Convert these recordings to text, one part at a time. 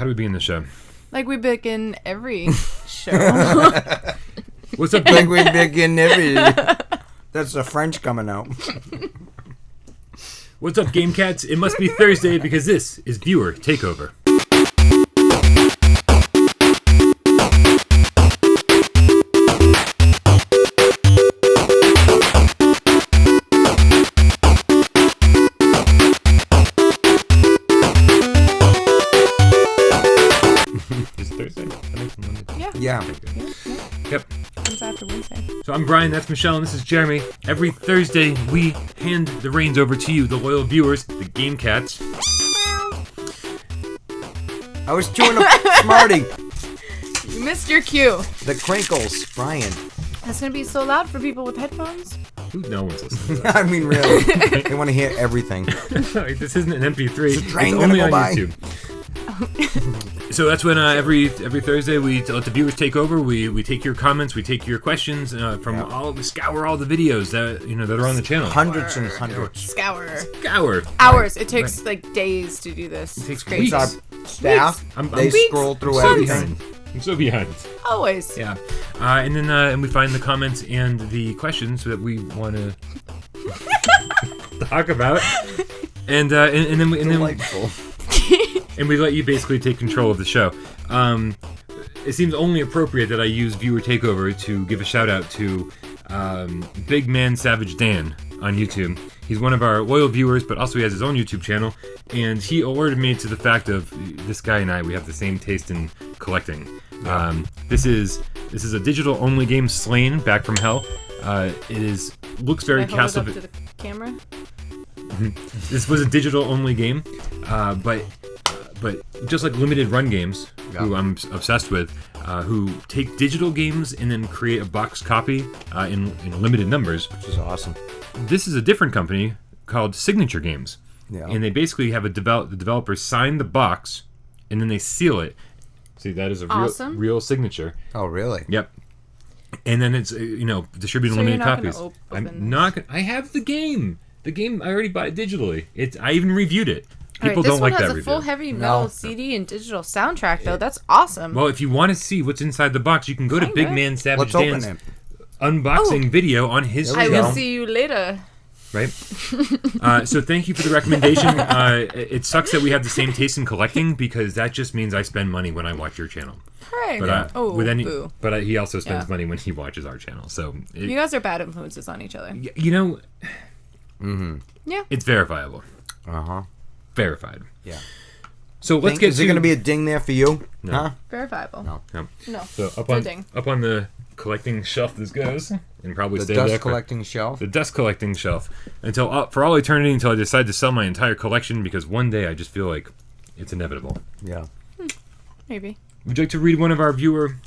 do we begin the show? Like we begin every show. What's up, Like we begin every... That's the French coming out. What's up, Game Cats? It must be Thursday because this is Viewer Takeover. Is it Thursday? Yeah. Yep. It's after Wednesday. So I'm Bryan, that's Michelle, and this is Jeremy. Every Thursday, we hand the reins over to you, the loyal viewers, the Game Cats. I was chewing a Smartie. You missed your cue. The crinkles, Bryan. That's gonna be so loud for people with headphones. No one's listening to that. I mean, really. They want to hear everything. This isn't an MP3. It's train only gonna on go by? YouTube. So that's when every Thursday we let the viewers take over. We take your comments, we take your questions from we scour all the videos that are on the channel. Hundreds and hundreds. Scour. Right. Hours. It takes like days to do this. It takes It's crazy. weeks. Our staff, I'm they weeks. scroll through So everything. behind. I'm so behind. Always. Yeah. And then and we find the comments and the questions that we want to talk about. And then we Delightful. and we let you basically take control of the show. It seems only appropriate that I use Viewer Takeover to give a shout out to Big Man Savage Dan on YouTube. He's one of our loyal viewers, but also he has his own YouTube channel, and he alerted me to the fact of this guy and we have the same taste in collecting. This is a digital only game, Slain Back from Hell. It looks very Can I hold it up Castlevania. to the camera? This was a digital only game, but just like limited run games, who I'm obsessed with, who take digital games and then create a box copy in limited numbers. Which is awesome. This is a different company called Signature Games, Yeah. and they basically have the developers sign the box and then they seal it. See, that is a Awesome. real signature. Oh, really? Yep. And then it's distributed So in you're limited not copies. gonna open I'm this? not. I have the game. The game I already bought it digitally. I even reviewed it. People Alright, don't like this that one has a review. full heavy metal CD and digital soundtrack, though. That's awesome. Well, if you want to see what's inside the box, you can go to Kinda. Big Man Savage Let's open Dan's it. unboxing video on his There we I channel. will go. see you later. Right? So thank you for the recommendation. It sucks that we have the same taste in collecting because that just means I spend money when I watch your channel. Hooray. But boo. he also spends Yeah. money when he watches our channel. So You guys are bad influences on each other. Yeah. it's verifiable. Uh-huh. Verified. Yeah. So let's get Is to there going to be a ding there for you? No. Huh? Verifiable. No. No. So up No on ding. the collecting shelf this goes, and probably The stay there dust for- collecting shelf? the dust collecting shelf until for all eternity, until I decide to sell my entire collection because one day I just feel like it's inevitable. Yeah. Maybe. Would you like to read one of our viewer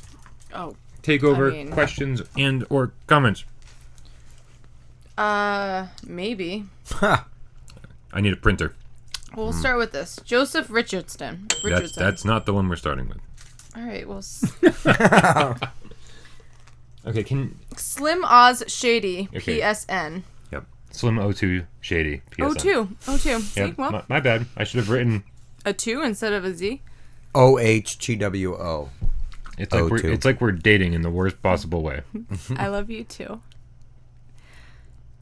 Oh. takeover I mean- questions and or comments? Maybe. Ha! I need a printer. We'll start with this. Joseph Richardson. That's not the one we're starting with. All right. Well, Okay, Slim Oz Shady. Okay. PSN. yep. Slim 02 Shady. PSN. 02. See? Yep. Well, My bad. I should have written. a 2 instead of a Z. OHTWO. It's like we're dating in the worst possible way. I love you too.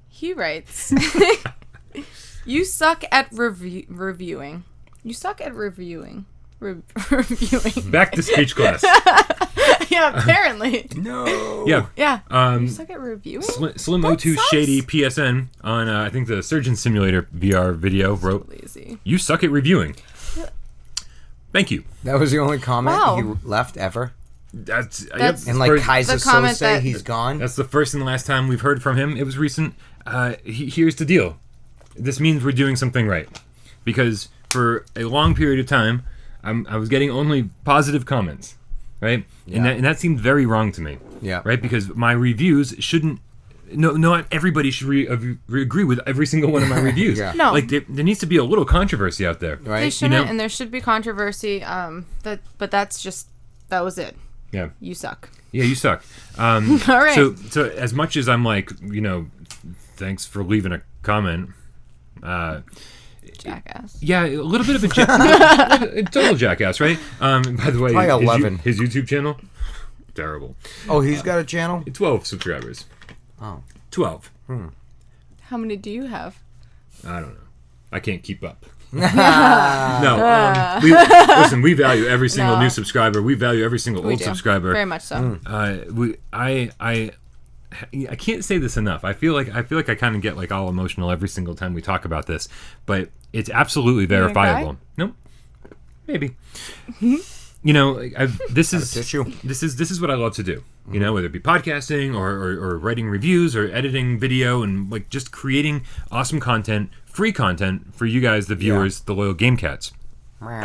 He writes, "You suck at reviewing. You suck at reviewing. Reviewing. Back to speech class. Yeah, apparently. No. Yeah. Yeah. You suck at reviewing? Slim That 02 sucks. Shady PSN on I think the Surgeon Simulator VR video wrote, Lazy. "You suck at reviewing." Thank you. That was the only comment Wow. he left ever. That's And like Kaiser The comment Sose, that- he's gone. That's the first and last time we've heard from him. It was recent. Here's the deal. This means we're doing something right, because for a long period of time, I was getting only positive comments, right? Yeah. And that seemed very wrong to me. Yeah. Right, because my reviews shouldn't. No, not everybody should agree with every single one of my reviews. Yeah. No. Like there needs to be a little controversy out there. They Right? shouldn't, know? and there should be controversy. But that was it. Yeah. You suck. Yeah, you suck. All right. So as much as I'm like, thanks for leaving a comment, Jackass. Yeah, a little bit of a total jackass, right? By the way, Probably 11. His YouTube channel, terrible. Oh, he's got a channel? 12 subscribers. Oh. 12. How many do you have? I don't know. I can't keep up. No. Listen, we value every single new subscriber. We value every single old subscriber. Very much so. I can't say this enough. I feel like I kind of get like all emotional every single time we talk about this, but it's absolutely verifiable. Nope. Maybe. You know, this is what I love to do. You know, whether it be podcasting or writing reviews or editing video and like just creating awesome content, free content for you guys, the viewers, the loyal game cats. Meow.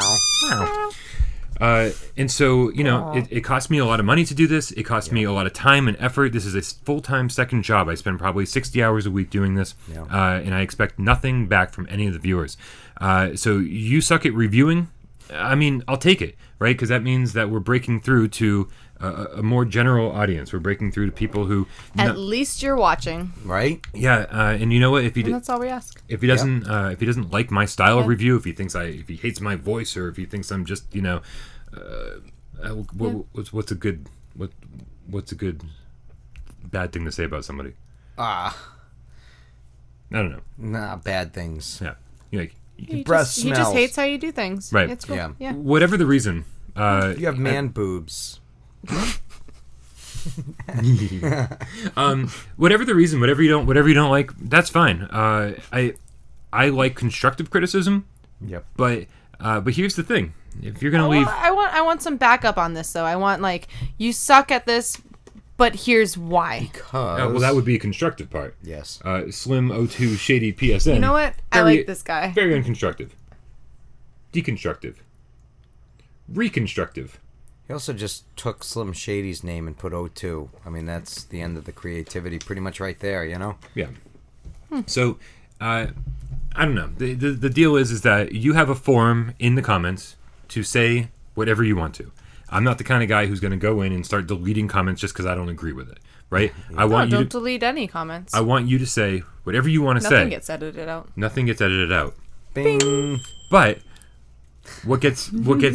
And so, you know, it cost me a lot of money to do this. It cost me a lot of time and effort. This is a full-time second job. I spend probably 60 hours a week doing this, and I expect nothing back from any of the viewers. So you suck at reviewing? I mean, I'll take it, right? Because that means that we're breaking through to a more general audience. We're breaking through to people who... At least you're watching. Right? Yeah, and you know what? And that's all we ask. If he doesn't like my style of review, if he hates my voice, or if he thinks I'm just, you know, what's a good bad thing to say about somebody? I don't know. Nah, bad things. Yeah, you're like, He breath just smells. hates how you do things. Right. It's cool. Yeah. whatever the reason. You have man boobs. Whatever the reason, whatever you don't like, that's fine. I like constructive criticism. Yep. But here's the thing: if you're gonna leave, I want some backup on this though. I want like you suck at this, but here's why. Because... well, that would be a constructive part. Yes. Slim02 Shady PSN. You know what? I like this guy. Very unconstructive. Deconstructive. Reconstructive. He also just took Slim Shady's name and put O2. I mean, that's the end of the creativity pretty much right there, you know? Yeah. So, I don't know. The deal is that you have a forum in the comments to say whatever you want to. I'm not the kind of guy who's going to go in and start deleting comments just because I don't agree with it, right? Don't delete any comments. I want you to say whatever you want to say. Nothing gets edited out. Nothing gets edited out. Bing. But what gets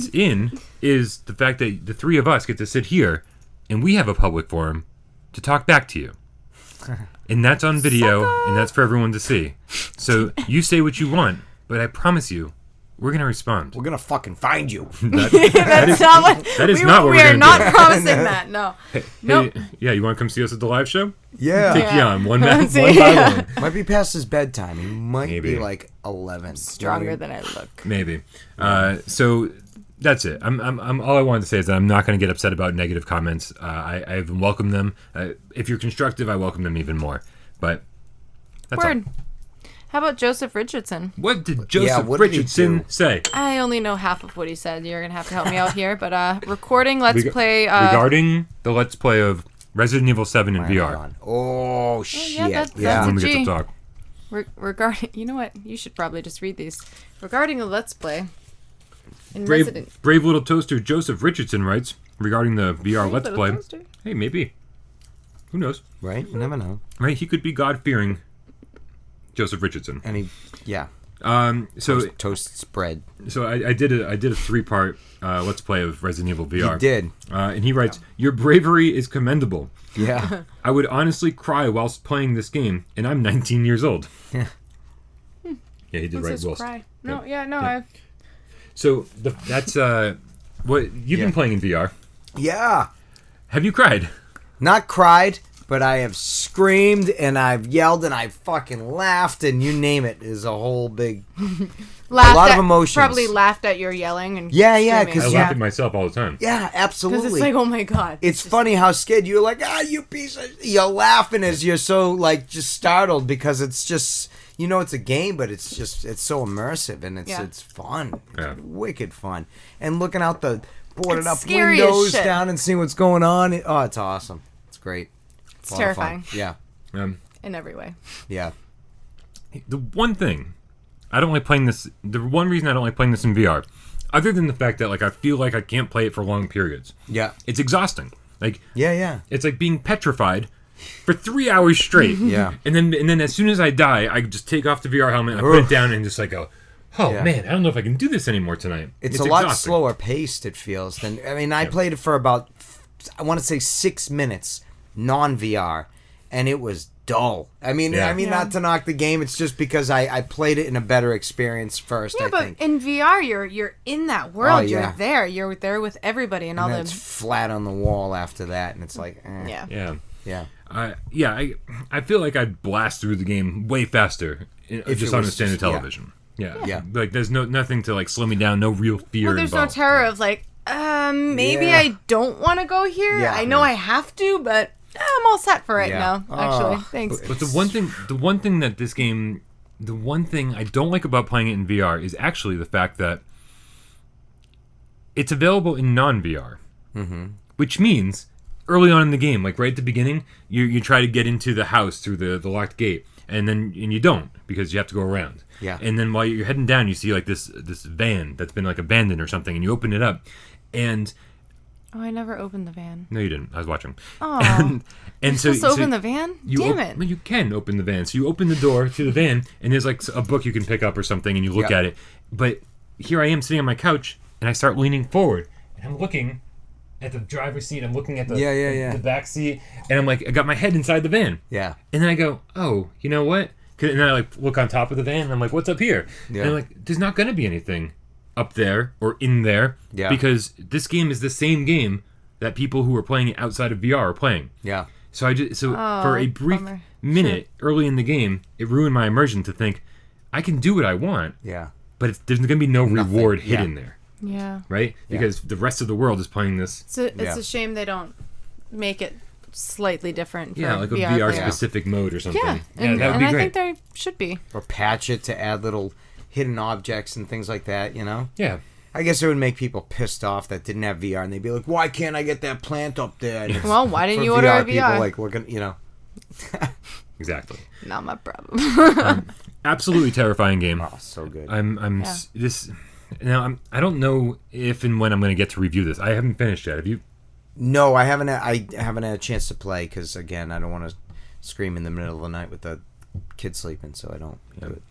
in is the fact that the three of us get to sit here and we have a public forum to talk back to you. And that's on video, and that's for everyone to see. So you say what you want, but I promise you, we're going to respond. We're going to fucking find you. That is not what we're going to do. We are not promising that, no. Nope. Hey, yeah, you want to come see us at the live show? Yeah. Take you on, one by one. Might be past his bedtime. He might be like 11. Stronger than I look. Maybe. So that's it. I'm all I wanted to say is that I'm not going to get upset about negative comments. I welcome them. If you're constructive, I welcome them even more. But that's all. How about Joseph Richardson? What did Joseph Richardson say? I only know half of what he said. You're going to have to help me out here. But recording Let's Play... regarding the Let's Play of Resident Evil 7 in VR. Oh, shit. Yeah, that's when a we G. get to talk. Regarding... You know what? You should probably just read these. Regarding the Let's Play... Brave Little Toaster Joseph Richardson writes, regarding the VR Let's Play... Toaster. Hey, maybe. Who knows? Right? You never know. Right? He could be God-fearing Joseph Richardson. And he... Yeah. So toast spread. So I did a 3-part Let's Play of Resident Evil VR. He did. And he writes, "Your bravery is commendable. Yeah. I would honestly cry whilst playing this game, and I'm 19 years old." Yeah. Yeah, he did write whilst. Cry. No, So that's what you've been playing in VR. Yeah. Have you cried? Not cried, but I have screamed and I've yelled and I've fucking laughed and you name it is a whole big... a lot of emotions. Probably laughed at your yelling and Yeah, screaming. I laugh at myself all the time. Yeah, absolutely. Because it's like, oh my god. It's funny how scared you're like, you piece of... You're laughing as you're so, like, just startled because it's just... You know it's a game, but it's just... It's so immersive and it's fun. Yeah. It's wicked fun. And looking out the boarded up scary windows as shit. down and seeing what's going on. It's awesome. It's great. It's terrifying. Yeah. In every way. Yeah. The one thing I don't like playing this... The one reason I don't like playing this in VR, other than the fact that, like, I feel like I can't play it for long periods. Yeah. It's exhausting. Like... Yeah. It's like being petrified for 3 hours straight. Yeah. And then as soon as I die, I just take off the VR helmet and I put it down and just like go, oh Yeah. man, I don't know if I can do this anymore tonight. It's a lot exhausting. slower paced, it feels. I played it for about, I want to say 6 minutes, non-VR, and it was dull. Yeah. Not to knock the game, it's just because I played it in a better experience first, Yeah, I but think. in VR, you're in that world. Oh, yeah. You're there. You're there with everybody and all And the. it's flat on the wall after that, and it's like, Yeah. Yeah. yeah. I feel like I'd blast through the game way faster If just it on a was standard just- yeah. television. Yeah. Yeah. Like there's nothing to like slow me down, no real fear Well, there's involved. no terror of like, maybe Yeah. I don't want to go here. Yeah. I know I have to, but I'm all set for right Yeah. now. Actually, Oh. thanks. But the one thing that this game, the one thing I don't like about playing it in VR is actually the fact that it's available in non-VR, which means early on in the game, like right at the beginning, you try to get into the house through the locked gate, and you don't because you have to go around. Yeah. And then while you're heading down, you see like this van that's been like abandoned or something, and you open it up, and Oh, I never opened the van. no, you didn't. I was watching. Oh, and you're supposed to open the van? Damn it! Well, you can open the van. So you open the door to the van, and there's like a book you can pick up or something, and you look Yeah. at it. But here I am sitting on my couch, and I start leaning forward, and I'm looking at the driver's seat. I'm looking at the back seat, and I'm like, I got my head inside the van. Yeah. And then I go, oh, you know what? And then I like look on top of the van, and I'm like, what's up here? Yeah. And I'm like, there's not going to be anything up there or in there, Yeah. because this game is the same game that people who are playing it outside of VR are playing. Yeah. So for a brief bummer. minute early in the game, it ruined my immersion to think I can do what I want, Yeah. but there's going to be no reward Yeah. hidden there, Yeah. right? Because the rest of the world is playing this. It's Yeah. a shame they don't make it slightly different. For Yeah, like a VR VR players. specific mode or something. Yeah, that would be I great. think there should be. Or patch it to add little hidden objects and things like that, you know? Yeah. I guess it would make people pissed off that didn't have VR, and they'd be like, "Why can't I get that plant up there?" And it's- Well, why didn't for you order a VR? People like looking, you know. Exactly. Not my problem. Absolutely terrifying game. Oh, so good. I don't know if and when I'm going to get to review this. I haven't finished yet. Have you? No, I haven't had a chance to play because again, I don't want to scream in the middle of the night with the kid sleeping, so I don't do it.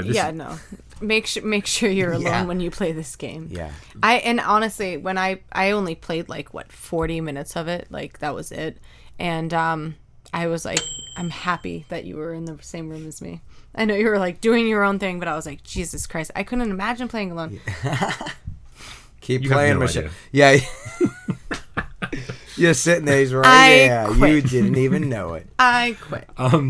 Yeah, no. Make sure you're alone Yeah. when you play this game. Yeah. And honestly, when I only played like 40 minutes of it, like that was it. And I was like, I'm happy that you were in the same room as me. I know you were like doing your own thing, but I was like, Jesus Christ, I couldn't imagine playing alone. Keep You have playing, no Michelle. idea. Yeah. You're sitting there. He's right. I You quit. didn't even know it. I quit.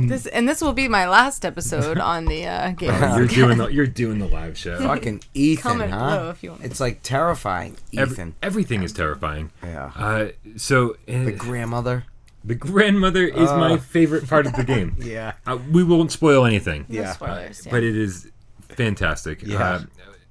This will be my last episode on the game. You're doing the live show. Fucking Ethan, Comment huh? below if you want. It's like terrifying. Ethan, Everything is terrifying. Yeah. So the grandmother. the grandmother is my favorite part of the game. Yeah. We won't spoil anything. No Yeah. spoilers. Yeah. But it is fantastic. Yeah.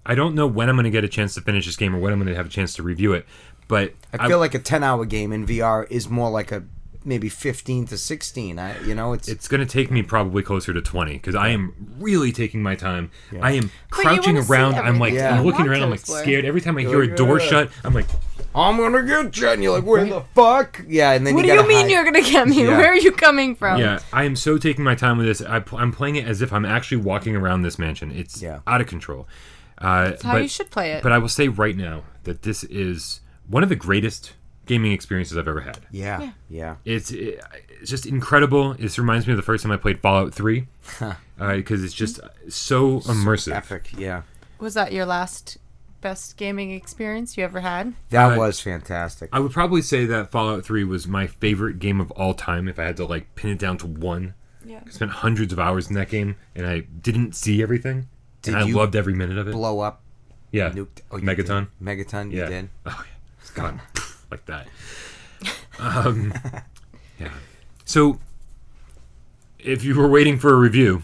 I don't know when I'm going to get a chance to finish this game or when I'm going to have a chance to review it, but I feel like a 10-hour game in VR is more like a maybe 15 to 16. it's going to take me probably closer to 20 because I am really taking my time. Yeah. I am But you crouching wanna see around. I'm like, everything. I'm You looking want around. to I'm like explore. scared. Every time I hear a door shut, I'm like, I'm gonna get you, and you're like, where the fuck? Yeah, and then What you do gotta you mean hide. you're gonna get me? Yeah. Where are you coming from? yeah, I am so taking my time with this. I'm playing it as if I'm actually walking around this mansion. It's out of control. That's how you should play it. But I will say right now that this is one of the greatest gaming experiences I've ever had. Yeah. It's just incredible. This reminds me of the first time I played Fallout 3 because it's just so immersive. Epic. Yeah. Was that your last best gaming experience you ever had? That was fantastic. I would probably say that Fallout 3 was my favorite game of all time if I had to like pin it down to one. Yeah. I spent hundreds of hours in that game and I didn't see everything. Did and I you loved every minute of it. Blow up. Yeah. Nuked. Oh, you Megaton. did. Megaton, you Yeah. did. Oh yeah. It's gone like that. Yeah. So if you were waiting for a review,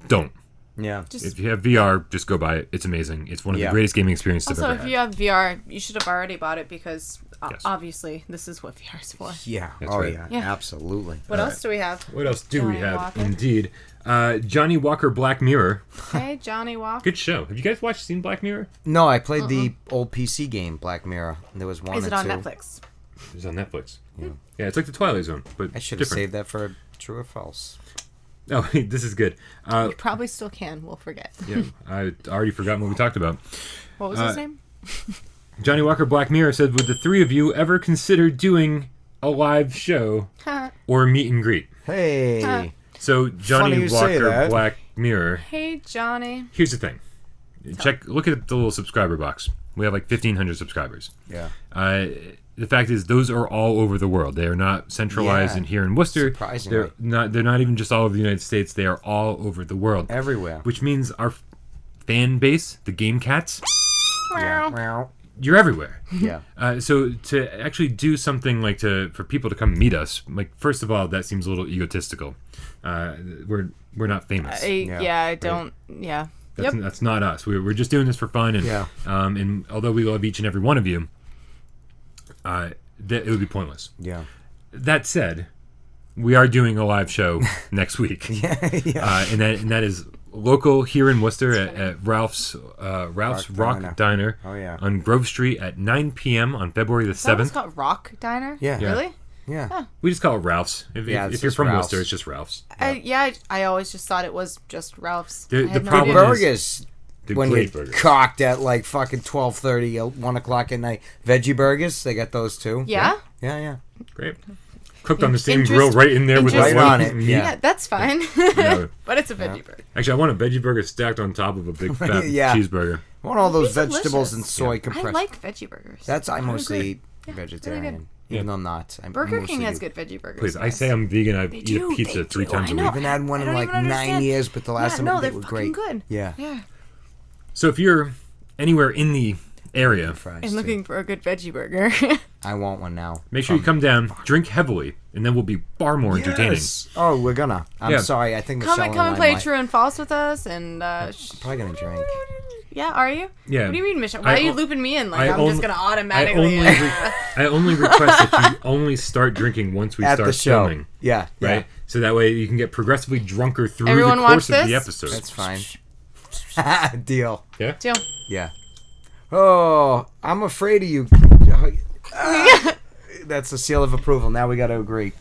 don't. Yeah. If you have VR, just go buy it. It's amazing. It's one of the greatest gaming experiences I've Also, ever if had. you have VR, you should have already bought it because Yes. obviously this is what VR is for. Yeah. That's oh right. yeah. Yeah. Absolutely. What else do we have? What else do we Johnny have? Walker. Indeed. Johnny Walker Black Mirror. Hey, Johnny Walker. Good show. Have you guys seen Black Mirror? No, I played the old PC game Black Mirror. There was one. Is it or on two. Netflix? It was on Netflix. Yeah, it's like the Twilight Zone, but I should have different. saved that for true or false. Oh, this is good. You probably still can. We'll forget. Yeah, I already forgot what we talked about. What was his name? Johnny Walker Black Mirror said, would the three of you ever consider doing a live show or a meet and greet? Hey. So, Funny Johnny you say Walker that. Black Mirror. Hey, Johnny. Here's the thing. Look at the little subscriber box. We have like 1,500 subscribers. Yeah. The fact is, those are all over the world. They are not centralized in here in Worcester. Surprisingly. They're not even just all over the United States. They are all over the world. Everywhere. Which means our fan base, the Game Cats, Yeah. you're everywhere. Yeah. So to actually do something like for people to come meet us, like first of all, that seems a little egotistical. We're not famous. I don't. Yeah. That's not us. We're just doing this for fun, and and although we love each and every one of you, it would be pointless. Yeah. That said, we are doing a live show next week. And that is local here in Worcester at Ralph's Rock Diner. Oh, yeah. On Grove Street at 9 p.m. on February the 7th. That was called Rock Diner? Yeah. Really? Yeah. We just call it Ralph's. If it's you're just from Ralph's. Worcester, it's just Ralph's. I always just thought it was just Ralph's. The I had no problem idea. is- Burgers. The When great you're burgers. cocked at like fucking 12:30, 1 o'clock at night. Veggie burgers, they got those too. Yeah? Yeah. Great. Cooked on the same grill right in there with the Right one on it, meat. yeah. That's fine. No. But it's a veggie burger. Actually, I want a veggie burger stacked on top of a big fat Yeah. cheeseburger. I want all those These are vegetables delicious. and soy I compressed. like veggie burgers. That's I mostly agree. eat Yeah, vegetarian, really good. even though I'm not. I Burger mostly King has do. good veggie burgers. Please, I guys. say I'm vegan. I They eat a do, pizza they 3 do. times I a know. week. I haven't had one I in don't like even 9 understand. years, but the last time I they're did were fucking great. good. Yeah. Yeah. So if you're anywhere in the area, Fries, And too. looking for a good veggie burger. I want one now. make sure you come down, drink heavily, and then we'll be far more entertaining. Yes. Oh, we're gonna. I'm Yeah. sorry. I think come Michelle and I play might. true and false with us, and Probably gonna drink. Yeah, are you? Yeah. What do you mean, Michelle? Why are you looping me in? Like I I'm only- just gonna I automatically. only request that you only start drinking once we At start the show. filming. Yeah. Right? So that way you can get progressively drunker through Everyone the watch course of the this? episode. That's fine. Deal. Yeah? Deal. Yeah. Oh, I'm afraid of you. That's a seal of approval. Now we got to agree.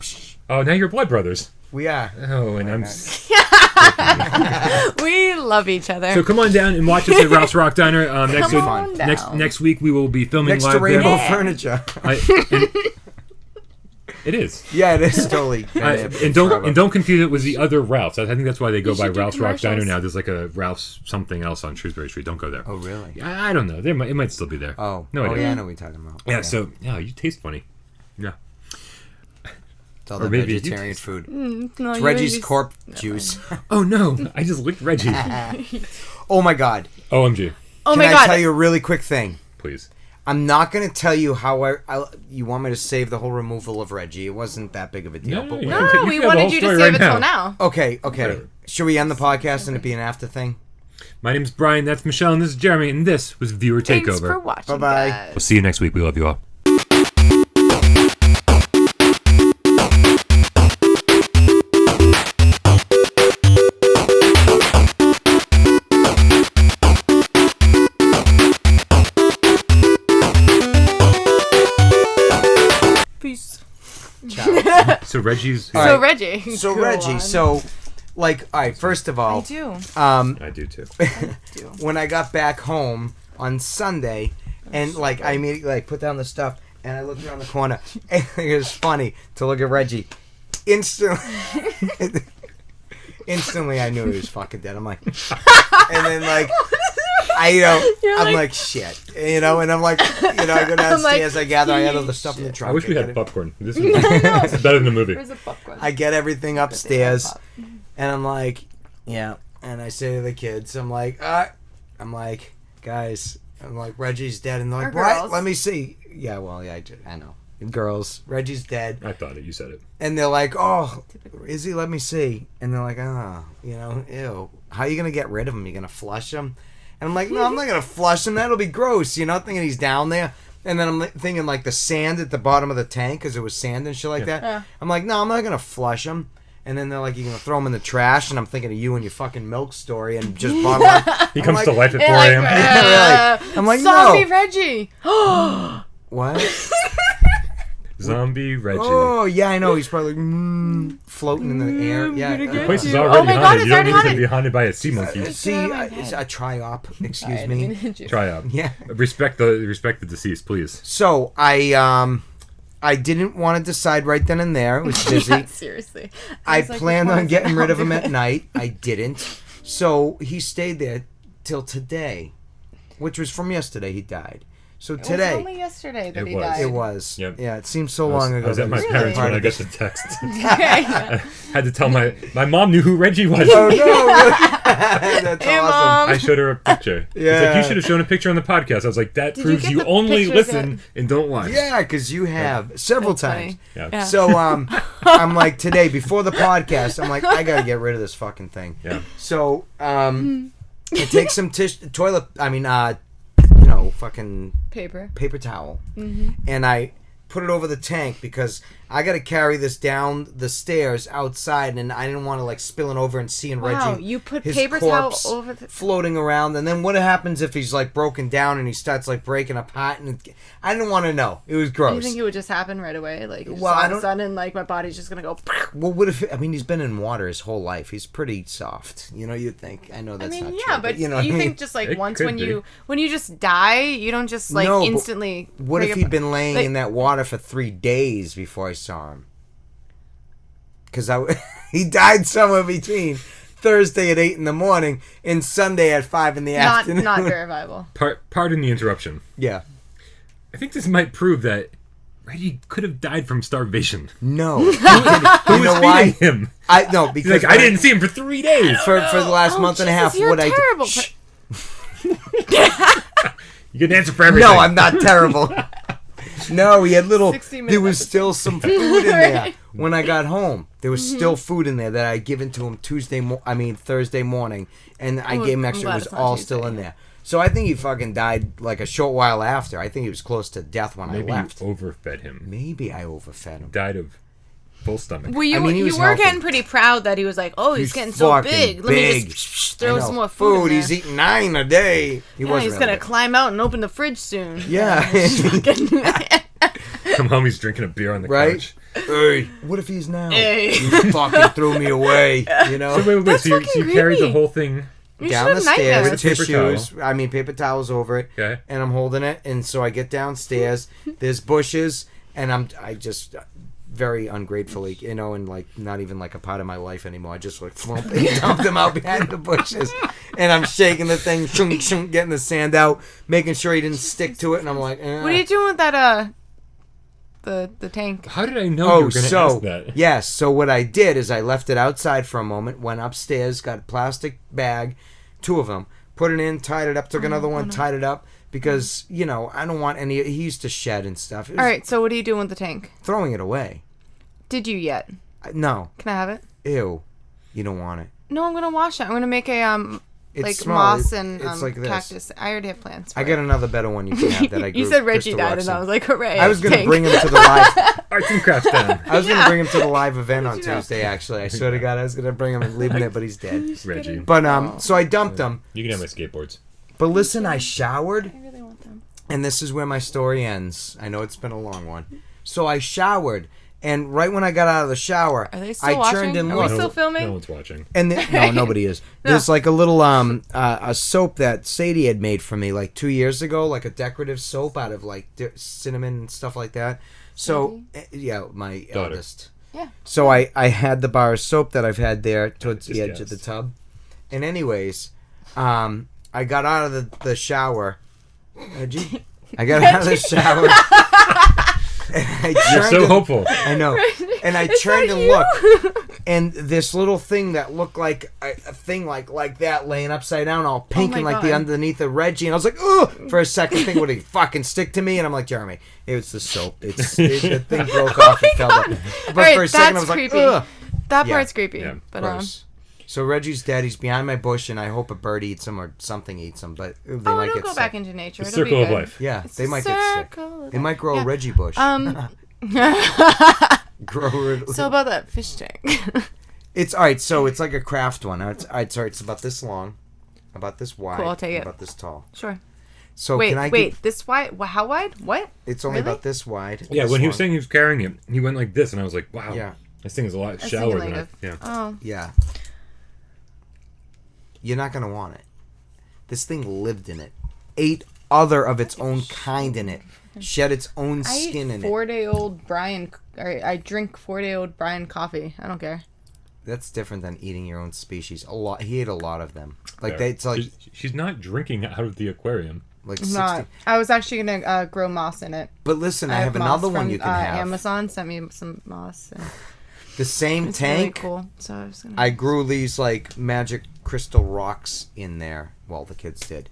Oh, now you're blood brothers. We are. Oh, and I'm... We love each other. So come on down and watch us at Ralph's Rock Diner. Next Come week, on down. next week we will be filming Next to live Rainbow there. Furniture. It is. Yeah, it is totally. And don't confuse it with the other Ralph's. I think that's why they go You by should do Ralph's Rock Diner commercials. now. There's like a Ralph's something else on Shrewsbury Street. Don't go there. Oh, really? I don't know. It might still be there. Oh. No Oh, idea. yeah, I know what you're talking about. Yeah. So you taste funny. Yeah. It's all or the maybe you vegetarian taste- food. No, It's you Reggie's already- corp juice. Oh no! I just licked Reggie. Oh, my God. OMG! Oh Can my I god. tell you a really quick thing? Please. I'm not going to tell you how you want me to save the whole removal of Reggie. It wasn't that big of a deal. No, but you No, can we have the wanted whole you to story save right it till now. Okay. Whatever. Should we end the podcast and it be an after thing? My name's Brian. That's Michelle, and this is Jeremy, and this was Viewer Takeover. Thanks for watching. Bye-bye. guys. We'll see you next week. We love you all. Peace. So Reggie's. All So right. Reggie. So go Reggie, on. so like, all right. First of I all, do. I do too. do. when I got back home on Sunday, and like I immediately like put down the stuff, and I looked around the corner, and it was funny to look at Reggie. Instantly, I knew he was fucking dead. I'm like, and then like. You're I'm like- like shit, and I'm like, I go downstairs, I gather, I had all the stuff in the trunk. I wish we I had get it- popcorn. This is better than the movie. Where's the popcorn? I get everything upstairs, and I'm like, yeah, and I say to the kids, I'm like, guys, I'm like, Reggie's dead, and they're like, Or what? girls. Let me see. Yeah, well, yeah, I know. Girls, Reggie's dead, I thought it. You said it. and they're like, oh, is he? Let me see, and they're like, ew. How are you gonna get rid of him? You gonna flush him? And I'm like, no, I'm not gonna flush him. That'll be gross. Thinking he's down there. And then I'm thinking like the sand at the bottom of the tank, because it was sand and shit like that. Yeah. I'm like, no, I'm not gonna flush him. And then they're like, you're gonna throw him in the trash. And I'm thinking of you and your fucking milk story and just bottle him. He comes to life at 4 Yeah, like, a.m. Yeah, really. I'm like, Zombie no. Reggie. What? Zombie Reggie. Oh, yeah, I know. He's probably like, floating in the air. Yeah. The place is you. already Oh my God, haunted. it's You don't already need to haunted. be haunted by a sea monkey. See, Get out of my it's head. a try-op. Excuse I me. didn't mean to hit you. Try out. Yeah. Respect the deceased, please. So, I didn't want to decide right then and there. It was busy. Yeah, seriously. I was like, planned which on one's getting rid of out? him at night. I didn't. So he stayed there till today, which was from yesterday. He died. So It was today, only yesterday that It he was. died. it was. Yep. Yeah, it seems so long ago. I was at that my it was parents part when I of got this. the text. Yeah. Had to tell my mom knew who Reggie was. Oh no! That's Hey, awesome. Mom. I showed her a picture. He's Yeah. like, you should have shown a picture on the podcast. I was like, that Did you proves get you the only pictures listen and don't watch. Yeah, because you have several That's times. funny. Yeah. Yeah. So I'm like today before the podcast, I'm like I gotta get rid of this fucking thing. Yeah. So I take some fucking Paper. paper towel, Mm-hmm. and I put it over the tank because I got to carry this down the stairs outside, and I didn't want to like spilling over and seeing Wow, Reggie. you put his paper towel corpse over the... floating around, and then what happens if he's like broken down and he starts like breaking apart? And I didn't want to know. It was Do gross. you think it would just happen right away? Like, Well, well, all I of a don't- sudden, like, my body's just gonna go... Well, what if? I mean, he's been in water his whole life. He's pretty soft. You know, you'd think. I know that's I mean, not yeah, true, but you know, what I mean? think just like It once could when be. you just die, you don't just like No, but instantly. What break if up- he'd been laying like- in that water for 3 days before I saw him? Because he died somewhere between Thursday at 8 in the morning and Sunday at 5 in the afternoon. Not very viable. Pardon the interruption. Yeah. I think this might prove that Reggie could have died from starvation. No. Who You was know feeding why? him? I no He's because like, I didn't see him for 3 days. for the last month and a half. Jesus, you're What I terrible. Shh. You get an answer for everything. No, I'm not terrible. No, he had little. 60-minute There was episode. still some food in there Right. when I got home. There was still food in there that I given to him Thursday morning, and I Well, gave him I'm extra. It glad was it's not all Tuesday. still in there. So I think he fucking died like a short while after. I think he was close to death when Maybe I you left. overfed him. Maybe I overfed him. Died of full stomach. Well, you, I mean, he was you were healthy. getting pretty proud that he was like, oh, he's getting so fucking big. Let me big. just I throw know. some more food in there. He's eating 9 a day. He Yeah, wasn't he's really gonna big. climb out and open the fridge soon. Yeah. Come home, he's drinking a beer on the Right? couch. Hey, what if he's now? Hey. You fucking threw me away. You know? So wait. That's So you fucking carried the creepy. whole thing. You Down should the have stairs nightmares. with Paper tissues. Paper towels over it. Okay. And I'm holding it, and so I get downstairs. There's bushes, and I just very ungratefully, you know, and like not even like a part of my life anymore. I just like flump and dumped them out behind the bushes, and I'm shaking the thing, shunk, shunk, getting the sand out, making sure he didn't stick to it, and I'm like, What are you doing with that, the tank? How did I know you were going to ask that? Yes. So what I did is I left it outside for a moment, went upstairs, got a plastic bag, 2 of them, put it in, tied it up, took another one, tied it up, because, you know, I don't want any... He used to shed and stuff. It was All right, so what are you doing with the tank? Throwing it away. Did you yet? No. Can I have it? Ew. You don't want it. No, I'm gonna wash it. I'm gonna make a It's like small. moss and It's like this. cactus. I already have plans. For I got another better one you can have that I grew. You said Reggie Crystal died, Rocks and I in. was like, hooray! I was going to tank. bring him to the live... Arts and crafts down. I was going to bring him to the live event on you know? Tuesday, actually. I swear to God, I was going to bring him and leave him there, but he's dead. Reggie. But, so I dumped him. You can have my skateboards. But listen, I showered. I really want them. And this is where my story ends. I know it's been a long one. So I showered, and right when I got out of the shower, Are they still I watching? turned and Are we looked. still filming? No one's watching. And no, nobody is. There's like a little a soap that Sadie had made for me like 2 years ago, like a decorative soap out of like cinnamon and stuff like that. So yeah, my Daughter. eldest. Yeah. So I had the bar of soap that I've had there towards the Just edge of the guess. tub. And anyways, I got out of the shower. Reggie? I got out of the shower. And I You're turned so and- hopeful. I know. And I It's turned not and you. looked, and this little thing that looked like a thing like that laying upside down, all pink my and like the God. underneath of Reggie, and I was like, ugh! For a second, think would he fucking stick to me? And I'm like, Jeremy, it was the soap. The thing broke off and fell down. But Alright, for a second, I that's was like, creepy. ugh. That Yeah. part's creepy. Yeah. But Gross. So Reggie's dead. He's behind my bush, and I hope a bird eats him or something eats him. But they might it'll get go sick. back into nature. The It'll be circle of good. life. Yeah, It's they a might get sick. circle of They might grow Yeah. a Reggie bush. Grow it. So about that fish tank. It's all right. So it's like a craft one. It's about this long, about this wide, Cool, I'll take it. about this tall. Sure. So Wait, can I wait. This wide? How wide? What? It's only Really? about this wide. Yeah, This when he was long. saying he was carrying it, he went like this, and I was like, wow. Yeah. This thing is a lot I was shallower thinking, than like, I. Yeah. Oh. Yeah. You're not gonna want it. This thing lived in it. Ate other of its own kind in it. Shed its own I skin eat in it. 4-day-old Bryan. Or I drink 4-day-old Bryan coffee. I don't care. That's different than eating your own species. A lot. He ate a lot of them. Like There. it's like She's not drinking out of the aquarium. like I'm 60. not. I was actually gonna grow moss in it. But listen, I have moss another one from, you can have. Amazon sent me some moss. And The same it's tank. really cool. So I was gonna. I grew these like magic crystal rocks in there. Well, the kids did,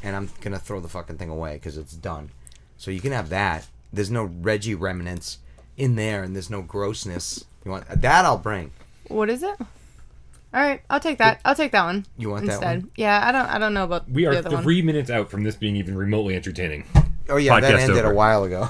and I'm gonna throw the fucking thing away because it's done. So you can have that. There's no Reggie remnants in there, and there's no grossness. You want that? I'll bring. What is it? All right, I'll take that. I'll take that one. You want instead. that one? Yeah, I don't know about We the are other one. 3 minutes out from this being even remotely entertaining. Oh yeah, that Podcast ended over. a while ago.